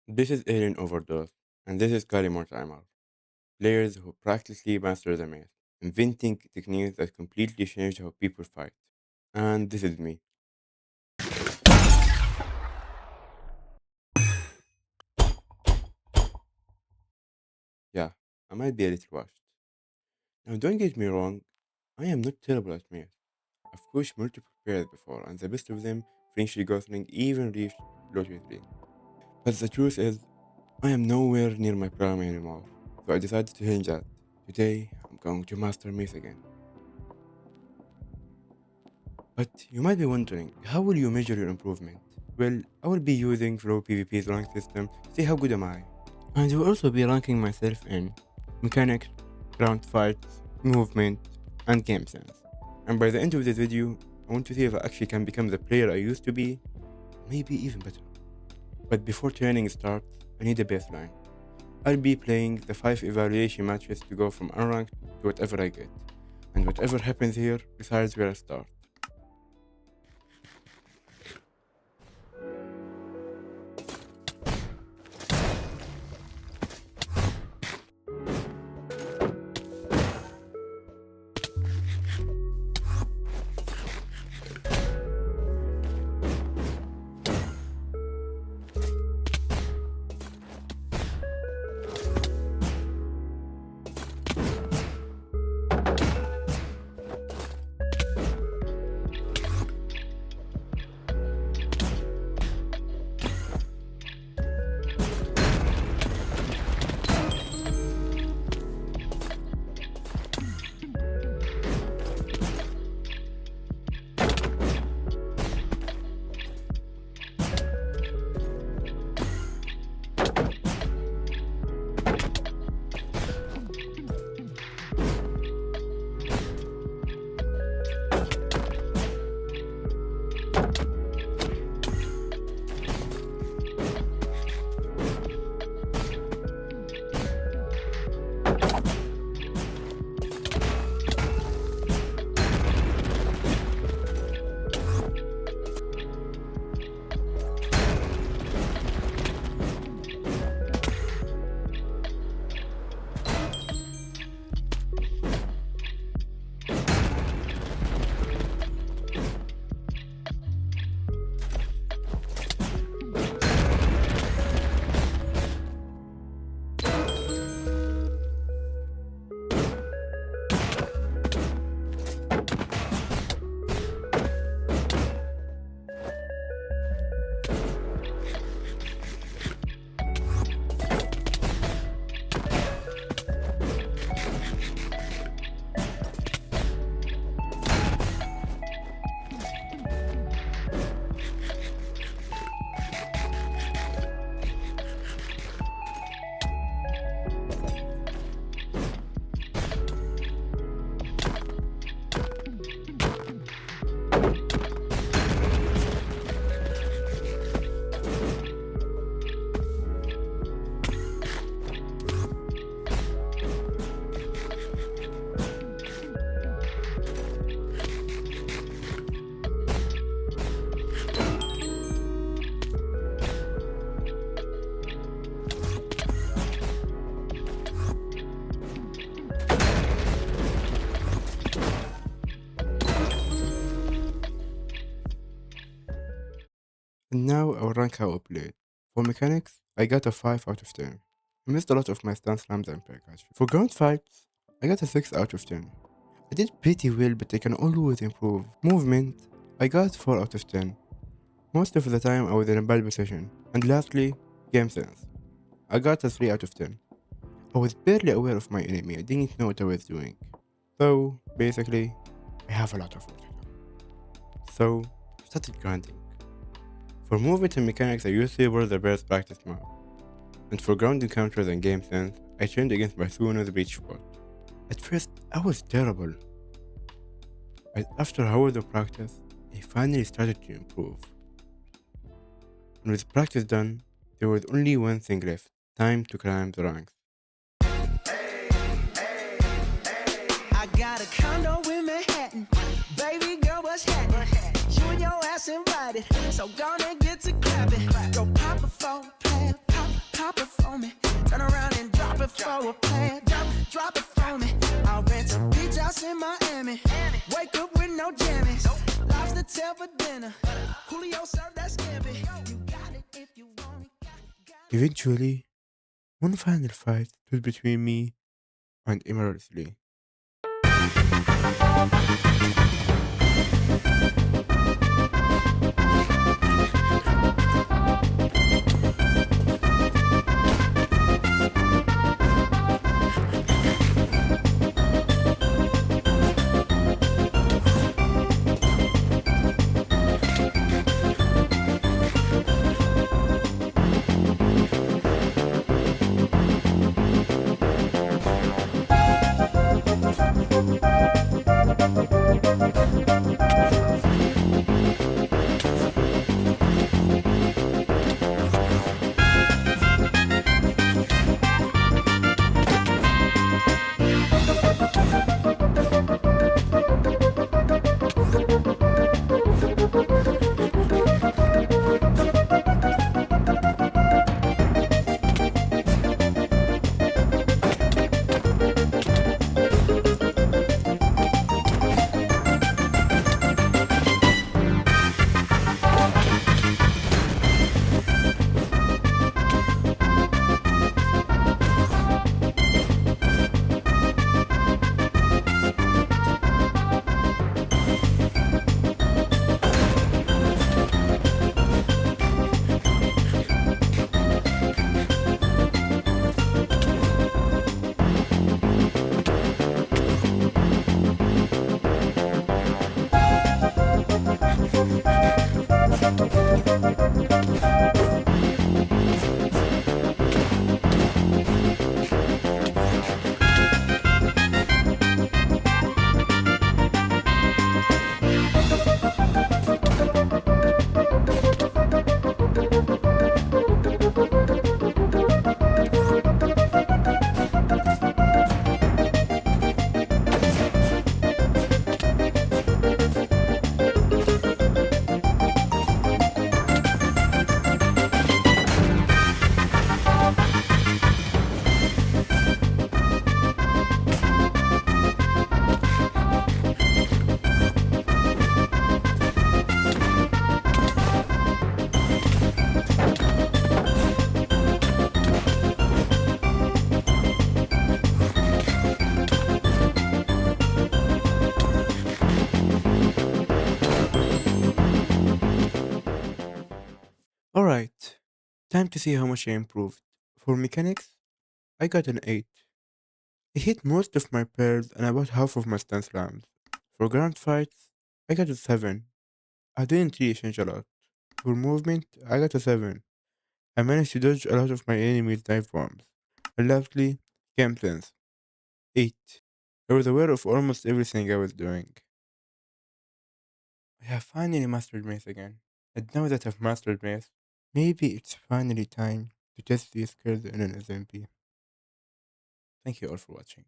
This is Alien Overdose, and this is Kalimor Timer. Players who practically master the maze, inventing techniques that completely change how people fight. And this is me. Yeah, I might be a little washed. Now, don't get me wrong, I am not terrible at maze. I've pushed multiple pairs before, and the best of them, Finchley Gosling, even reached Lottery 3. But the truth is, I am nowhere near my prime anymore, so I decided to change that. Today, I'm going to master maze again. But you might be wondering, how will you measure your improvement? Well, I will be using Flow PvP's rank system to see how good am I. And I will also be ranking myself in mechanics, ground fights, movement, and game sense. And by the end of this video, I want to see if I actually can become the player I used to be, maybe even better. But before training starts, I need a baseline. I'll be playing the 5 evaluation matches to go from unranked to whatever I get. And whatever happens here decides where I start. And now I'll rank how I played. For mechanics, I got a 5 out of 10. I missed a lot of my stun slams and package. For ground fights, I got a 6 out of 10. I did pretty well, but I can always improve. Movement, I got 4 out of 10. Most of the time I was in a bad position. And lastly, game sense. I got a 3 out of 10. I was barely aware of my enemy, I didn't know what I was doing. So, basically, I have a lot of work to do. So, I started grinding. For movement and mechanics, I used Saber the best practice map. And for ground encounters and game sense, I trained against Barcelona's beach spot. At first, I was terrible, but after hours of practice, I finally started to improve. And with practice done, there was only one thing left: time to climb the ranks. I got a condo in Manhattan. Baby girl, what's happening? You and your ass invited. So gonna get to clapping. Go pop a phone, pop on me. Turn around and drop it for a plan. Drop it for me. I'll rent a beach house in Miami. Wake up with no jammies. Lobster tail for dinner. Julio served that scampi. You got it if you want it. Got it. Eventually, one final fight stood between me and Emerald Lee. Alright, time to see how much I improved. For mechanics, I got an 8. I hit most of my pairs and about half of my stance slams. For ground fights, I got a 7. I didn't really change a lot. For movement, I got a 7. I managed to dodge a lot of my enemies' dive bombs. And lastly, game sense, 8. I was aware of almost everything I was doing. I have finally mastered Mace again. And now that I've mastered Mace, maybe it's finally time to test these skills in an SMP. Thank you all for watching.